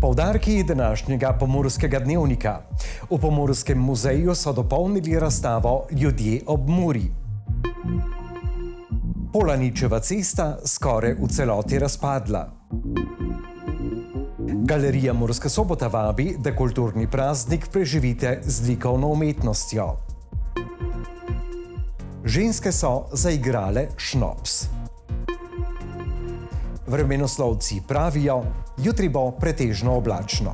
Poudarki današnjega Pomurskega dnevnika. V Pomurskem muzeju so dopolnili razstavo Ljudje ob Muri. Polaničeva cesta skoraj v celoti razpadla. Galerija Murska Sobota vabi, da kulturni praznik preživite z likovno umetnostjo. Ženske so zaigrale šnops. Vremenoslovci pravijo, jutri bo pretežno oblačno.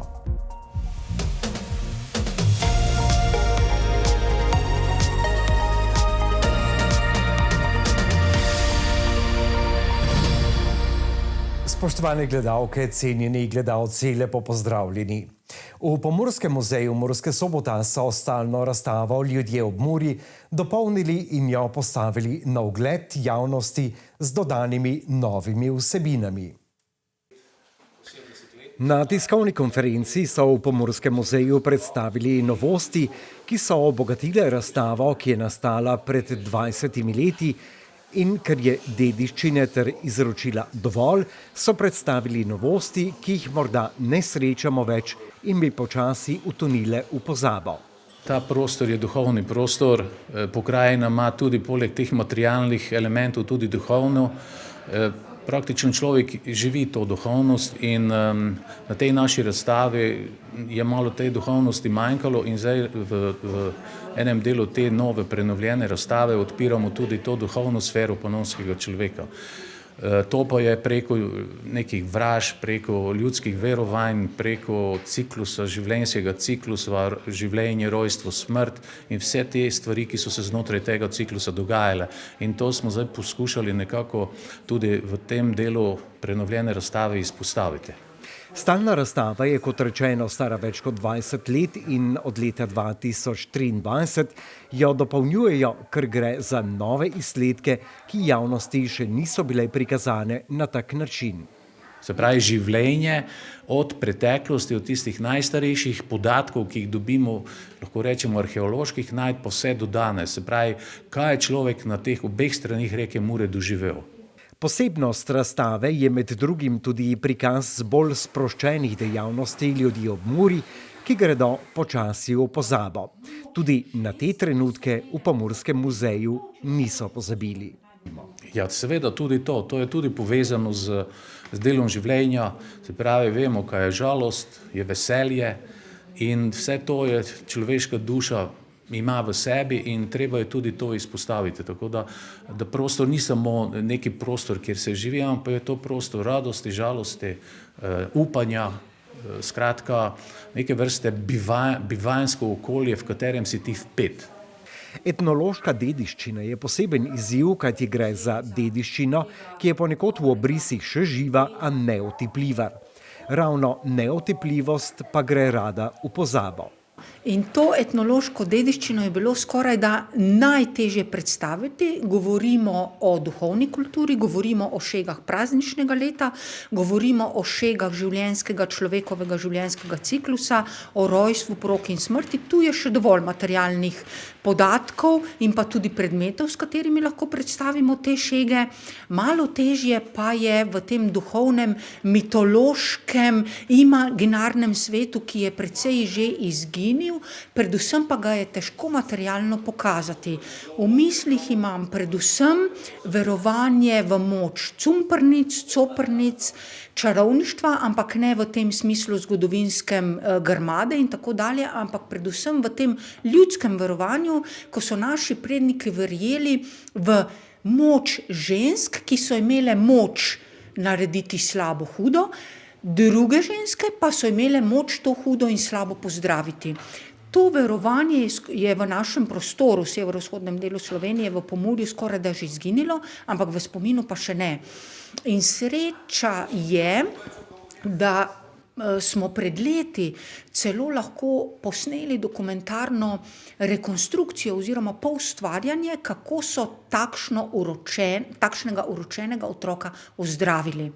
Spoštovane gledalke, cenjeni gledalci, lepo pozdravljeni. V Pomurskem muzeju Murske Sobota so stalno razstavo Ljudje ob Muri dopolnili in jo postavili na ogled javnosti z dodanimi novimi vsebinami. Na tiskovni konferenci so v Pomurskem muzeju predstavili novosti, ki so obogatile razstavo, ki je nastala pred 20 leti, in ker je dediščine ter izročila dovolj, so predstavili novosti, ki jih morda ne srečamo več in bi počasi utonile v pozabo. Ta prostor je duhovni prostor, pokrajina ima tudi poleg teh materialnih elementov tudi duhovno. Praktično človek živi to duhovnost in na tej naši razstavi je malo tej duhovnosti manjkalo in zdaj v enem delu te nove prenovljene razstave odpiramo tudi to duhovno sfero ponovskega človeka. To pa je preko nekih vraž, preko ljudskih verovanj, preko ciklusa, življenjskega ciklusa, življenje, rojstvo, smrt in vse te stvari, ki so se znotraj tega ciklusa dogajale. In to smo zdaj poskušali nekako tudi v tem delu prenovljene razstave izpostaviti. Stalna razstava je, kot rečeno, stara več kot 20 let in od leta 2023 jo dopolnjujejo, ker gre za nove izsledke, ki javnosti še niso bile prikazane na tak način. Se pravi, življenje od preteklosti, od tistih najstarejših podatkov, ki jih dobimo, lahko rečemo arheoloških najdb, pa vse do danes. Se pravi, kaj je človek na teh obeh stranih reke Mure doživel. Posebnost razstave je med drugim tudi prikaz bolj sproščenih dejavnosti ljudi ob Muri, ki gredo počasi v pozabo. Tudi na te trenutke v Pomurskem muzeju niso pozabili. Ja, seveda tudi to. To je tudi povezano z delom življenja. Se pravi, vemo, kaj je žalost, je veselje in vse to je človeška duša ima v sebi in treba je tudi to izpostaviti. Tako da prostor ni samo neki prostor, kjer se živi, ampak je to prostor radosti, žalosti, upanja, skratka neke vrste bivanjsko okolje, v katerem si ti vpet. Etnološka dediščina je poseben izziv, kajti gre za dediščino, ki je ponekod v obrisih še živa, a neotipljiva. Ravno neotipljivost pa gre rada v pozabo. In to etnološko dediščino je bilo skoraj da najtežje predstaviti. Govorimo o duhovni kulturi, govorimo o šegah prazničnega leta, govorimo o šegah življenjskega človekovega življenjskega ciklusa, o rojstvu, poroki in smrti. Tu je še dovolj materialnih podatkov in pa tudi predmetov, s katerimi lahko predstavimo te šege. Malo težje pa je v tem duhovnem, mitološkem, imaginarnem svetu, ki je precej že izginil, predvsem pa ga je težko materialno pokazati. V mislih imam predvsem verovanje v moč cumprnic, coprnic, čarovništva, ampak ne v tem smislu zgodovinskem grmade in tako dalje, ampak predvsem v tem ljudskem verovanju, ko so naši predniki verjeli v moč žensk, ki so imele moč narediti slabo hudo, druge ženske pa so imele moč to hudo in slabo pozdraviti. To verovanje je v našem prostoru, v severovzhodnem delu Slovenije, v Pomurju skoraj da že izginilo, ampak v spominu pa še ne. In sreča je, da smo pred leti celo lahko posneli dokumentarno rekonstrukcijo oziroma poustvarjanje, kako so takšnega uročenega otroka ozdravili.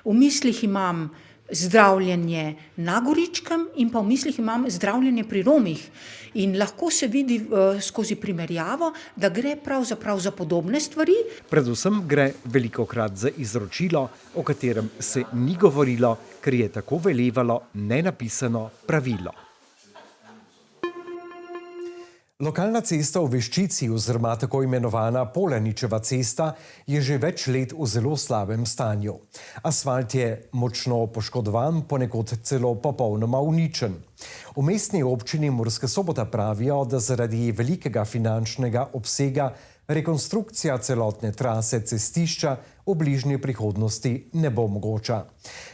V mislih imam zdravljenje na Goričkem in pa v mislih imam zdravljenje pri Romih. In lahko se vidi skozi primerjavo, da gre pravzaprav za podobne stvari. Predvsem gre velikokrat za izročilo, o katerem se ni govorilo, ker je tako velevalo nenapisano pravilo. Lokalna cesta v Veščici oziroma tako imenovana Polaničeva cesta je že več let v zelo slabem stanju. Asfalt je močno poškodovan, ponekod celo popolnoma uničen. V mestni občini Murska Sobota pravijo, da zaradi velikega finančnega obsega rekonstrukcija celotne trase cestišča v bližnji prihodnosti ne bo mogoča.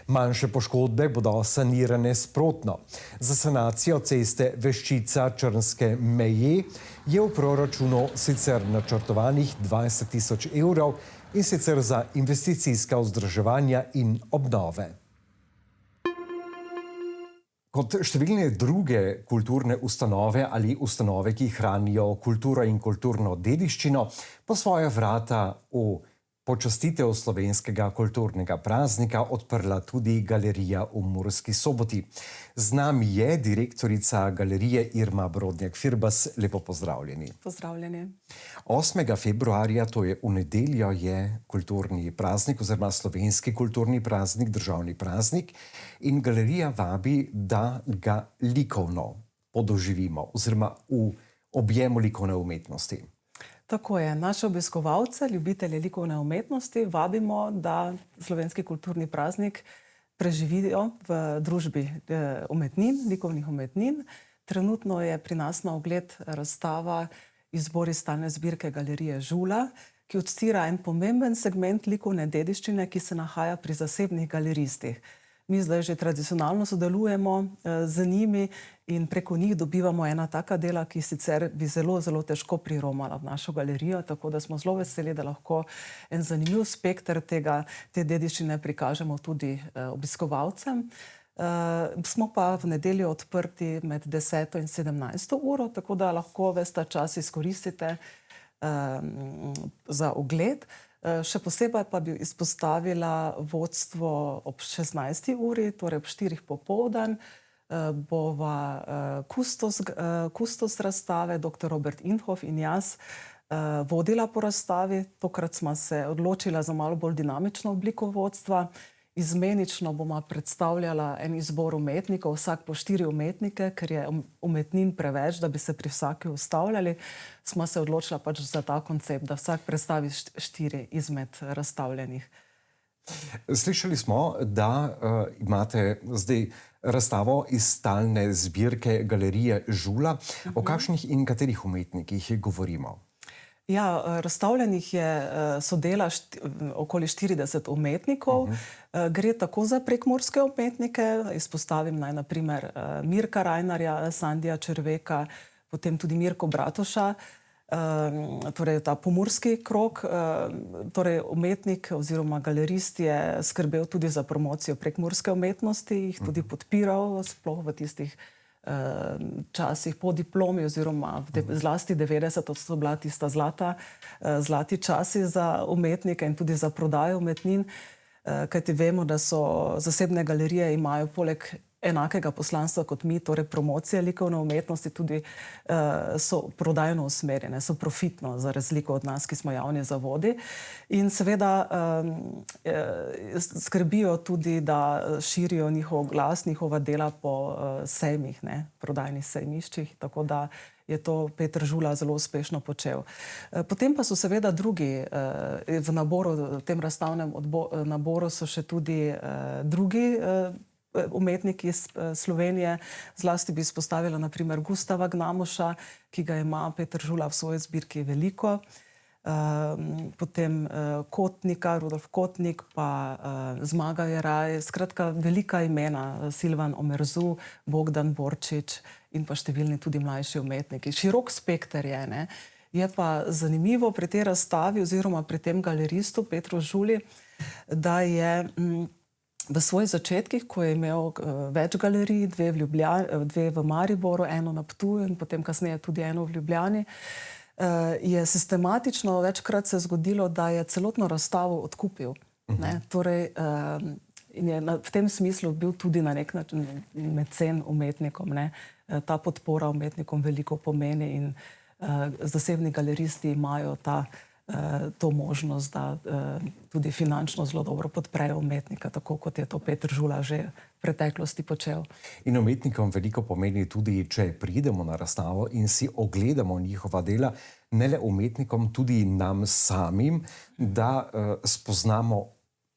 Manjše poškodbe bodo sanirane sprotno. Za sanacijo ceste Veščica-Črnske meje je v proračunu sicer načrtovanih 20 000 evrov in sicer za investicijska vzdrževanja in obnove. Kot številne druge kulturne ustanove ali ustanove, ki hranijo kulturo in kulturno dediščino, po svoja vrata v počastitev slovenskega kulturnega praznika odprla tudi galerija v Murski Soboti. Z nami je direktorica galerije Irma Brodnjak-Firbas. Lepo pozdravljeni. Pozdravljeni. 8. februarja, to je v nedeljo, je kulturni praznik oziroma slovenski kulturni praznik, državni praznik in galerija vabi, da ga likovno podoživimo oziroma v objemu likovne umetnosti. Tako je. Naše obiskovalce, ljubitelje likovne umetnosti, vabimo, da slovenski kulturni praznik preživijo v družbi umetnin, likovnih umetnin. Trenutno je pri nas na ogled razstava Izbori stalne zbirke galerije Žula, ki odstira en pomemben segment likovne dediščine, ki se nahaja pri zasebnih galeristih. Mi zdaj že tradicionalno sodelujemo z njimi in preko njih dobivamo ena taka dela, ki sicer bi zelo, zelo težko priromala v našo galerijo, tako da smo zelo veseli, da lahko en zanimiv spekter te dediščine prikažemo tudi obiskovalcem. Smo pa v nedeljo odprti med 10. in 17. uro, tako da lahko ves ta čas izkoristite za ogled. Še posebej pa bi izpostavila vodstvo ob 16. uri, torej ob 4. popoldan, bova kustos razstave, dr. Robert Inhof in jaz, vodila po razstavi. Tokrat smo se odločila za malo bolj dinamično obliko vodstva. Izmenično bomo predstavljala en izbor umetnikov, vsak po 4 umetnike, ker je umetnin preveč, da bi se pri vsaki ustavljali. Smo se odločila pač za ta koncept, da vsak predstavi 4 izmed razstavljenih. Slišali smo, da imate zdaj razstavo iz stalne zbirke galerije Žula. O kakšnih in katerih umetnikih govorimo? Ja, razstavljenih so dela okoli 40 umetnikov. Gre tako za prekmurske umetnike, izpostavim naj na primer Mirka Rajnarja, Sandija Červeka, potem tudi Mirko Bratoša, torej ta pomurski krog. Torej umetnik oziroma galerist je skrbel tudi za promocijo prekmurske umetnosti, jih tudi podpiral, sploh v tistih časih po diplomi oziroma zlasti 90. so bila tista zlati časi za umetnike in tudi za prodajo umetnin, kajti vemo, da so zasebne galerije imajo poleg enakega poslanstva kot mi, torej promocije likovne umetnosti, tudi so prodajno usmerjene, so profitno, za razliko od nas, ki smo javni zavodi. In seveda skrbijo tudi, da širijo njihov glas, njihova dela po sejmih, prodajnih sejmiščih, tako da je to Peter Žula zelo uspešno počel. Potem pa so seveda drugi v naboru, v tem razstavnem naboru so še tudi drugi umetniki iz Slovenije. Zlasti bi izpostavila na primer Gustava Gnamuša, ki ga ima Peter Žula v svoji zbirki veliko. Potem Kotnika, Rudolf Kotnik, pa Zmaga Jeraj, skratka velika imena, Silvan Omerzu, Bogdan Borčič in pa številni tudi mlajši umetniki. Širok spekter je, ne. Je pa zanimivo pri tej razstavi oziroma pri tem galeristu Petru Žuli, da je v svojih začetkih, ko je imel več galerij, 2 v Mariboru, eno na Ptuju in potem kasneje tudi eno v Ljubljani, je sistematično večkrat se zgodilo, da je celotno razstavo odkupil. Torej, In je v tem smislu bil tudi na nek način mecen umetnikom. Ne. Ta podpora umetnikom veliko pomeni in zasebni galeristi imajo to možnost, da tudi finančno zelo dobro podprejo umetnika, tako kot je to Peter Žula že v preteklosti počel. In umetnikom veliko pomeni tudi, če pridemo na razstavo in si ogledamo njihova dela, ne le umetnikom, tudi nam samim, da spoznamo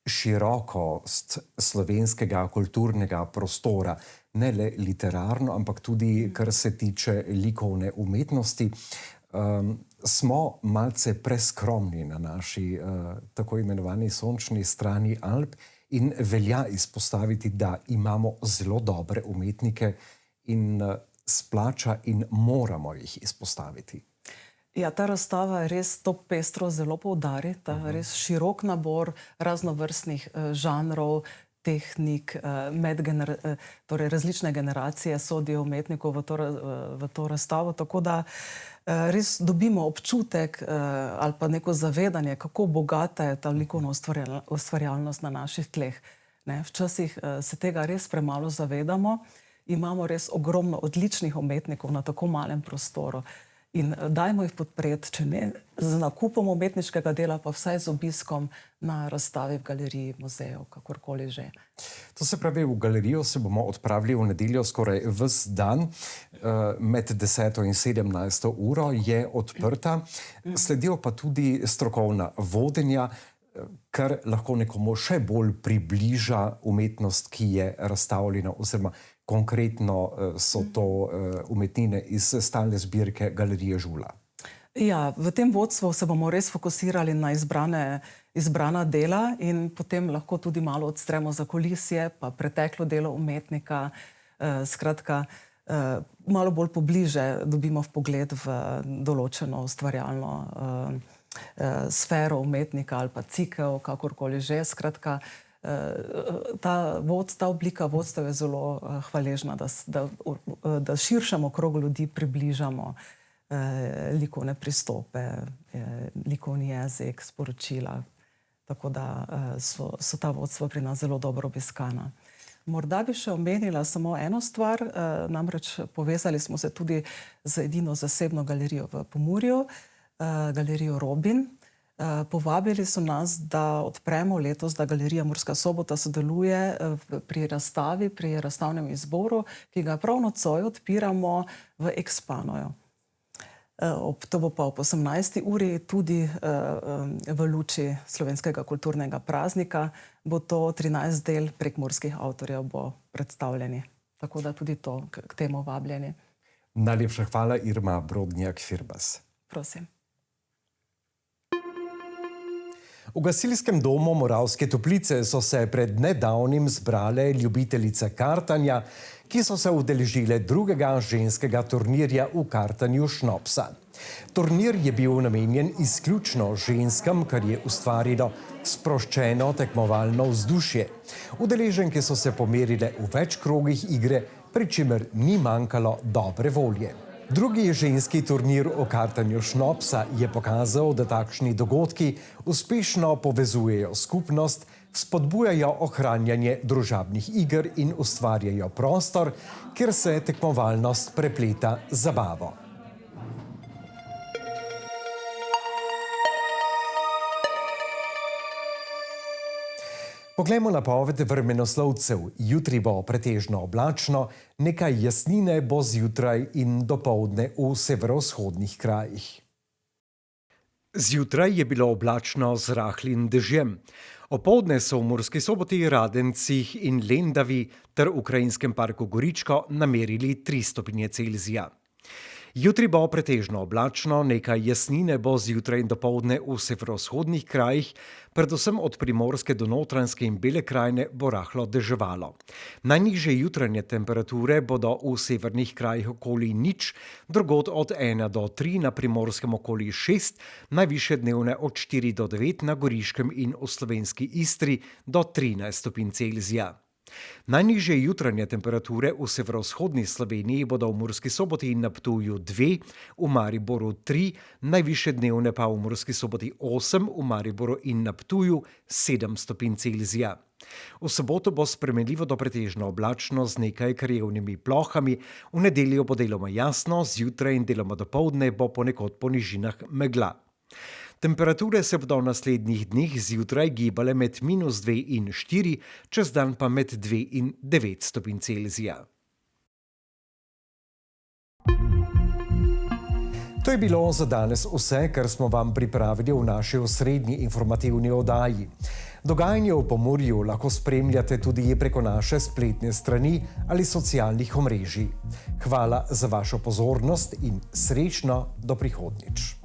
širokost slovenskega kulturnega prostora, ne le literarno, ampak tudi, kar se tiče likovne umetnosti. Smo malce preskromni na naši tako imenovani sončni strani Alp in velja izpostaviti, da imamo zelo dobre umetnike in splača in moramo jih izpostaviti. Ja, ta razstava res to pestro zelo poudari, ta res širok nabor raznovrstnih žanrov, tehnik, torej različne generacije sodijo umetnikov v to razstavo, tako da res dobimo občutek ali pa neko zavedanje, kako bogata je ta likovna ustvarjalnost na naših tleh. Včasih se tega res premalo zavedamo, imamo res ogromno odličnih umetnikov na tako malem prostoru. In dajmo jih podpreti, če ne z nakupom umetniškega dela, pa vsaj z obiskom na razstavi v galeriji, muzeju, kakorkoli že. To se pravi, v galerijo se bomo odpravili v nedeljo skoraj ves dan. Med 10. in 17. uro je odprta. Sledijo pa tudi strokovna vodenja, kar lahko nekomu še bolj približa umetnost, ki je razstavljena, oziroma konkretno so to umetnine iz stalne zbirke Galerije Žula. Ja, v tem vodstvu se bomo res fokusirali na izbrana dela in potem lahko tudi malo odstremo za kulisje, pa preteklo delo umetnika. Skratka, malo bolj pobliže dobimo vpogled v določeno ustvarjalno sfero umetnika ali pa cikel, kakorkoli že. Skratka, ta oblika vodstva je zelo hvaležna, da širšemu krogu ljudi približamo likovne pristope, likovni jezik, sporočila. Tako da so ta vodstva pri nas zelo dobro obiskana. Morda bi še omenila samo eno stvar, namreč povezali smo se tudi z edino zasebno galerijo v Pomurju, galerijo Robin. Povabili so nas, da odpremo letos, da Galerija Murska Sobota sodeluje pri razstavi, pri razstavnem izboru, ki ga prav nocoj odpiramo v Expanoju. To bo pa ob 18. uri tudi v luči slovenskega kulturnega praznika. Bo to 13 del prekmurskih avtorjev bo predstavljeni. Tako da tudi to k temu vabljeni. Najlepša hvala, Irma Brodnjak-Firbas. Prosim. V gasilskem domu Moravske Toplice so se pred nedavnim zbrale ljubiteljice kartanja, ki so se udeležile drugega ženskega turnirja v kartanju šnopsa. Turnir je bil namenjen izključno ženskam, kar je ustvarilo sproščeno tekmovalno vzdušje. Udeleženke so se pomerile v več krogih igre, pri čemer ni manjkalo dobre volje. Drugi ženski turnir o kartanju šnopsa je pokazal, da takšni dogodki uspešno povezujejo skupnost, spodbujajo ohranjanje družabnih iger in ustvarjajo prostor, kjer se tekmovalnost prepleta z zabavo. Poglejmo napoved vremenoslovcev. Jutri bo pretežno oblačno, nekaj jasnine bo zjutraj in dopoldne v severovzhodnih krajih. Zjutraj je bilo oblačno z rahlim dežjem. Opoldne so v Murski Soboti, Radencih in Lendavi ter v Krajinskem parku Goričko namerili 3 stopinje Celzija. Jutri bo pretežno oblačno, nekaj jasnine bo zjutraj in dopoldne v severovzhodnih krajih, predvsem od Primorske do Notranjske in Bele krajine bo rahlo deževalo. Najnižje jutranje temperature bodo v severnih krajih okoli 0, drugod od 1 do 3, na Primorskem okoli 6, najvišje dnevne od 4 do 9, na Goriškem in v slovenski Istri do 13 stopinj Celzija. Najnižje jutranje temperature v severovzhodni Sloveniji bodo v Murski Soboti in na Ptuju 2, v Mariboru 3, najvišje dnevne pa v Murski Soboti 8, v Mariboru in na Ptuju 7 stopinj Celzija. V soboto bo spremenljivo do pretežno oblačno z nekaj krajevnimi plohami, v nedeljo bo deloma jasno, zjutraj in deloma dopoldne bo ponekod po nižinah megla. Temperature se bodo v naslednjih dneh zjutraj gibale med -2 in 4, čez dan pa med 2 in 9 stopinj Celzija. To je bilo za danes vse, kar smo vam pripravili v naši osrednji informativni oddaji. Dogajanje v Pomurju lahko spremljate tudi preko naše spletne strani ali socialnih omrežij. Hvala za vašo pozornost in srečno do prihodnjič.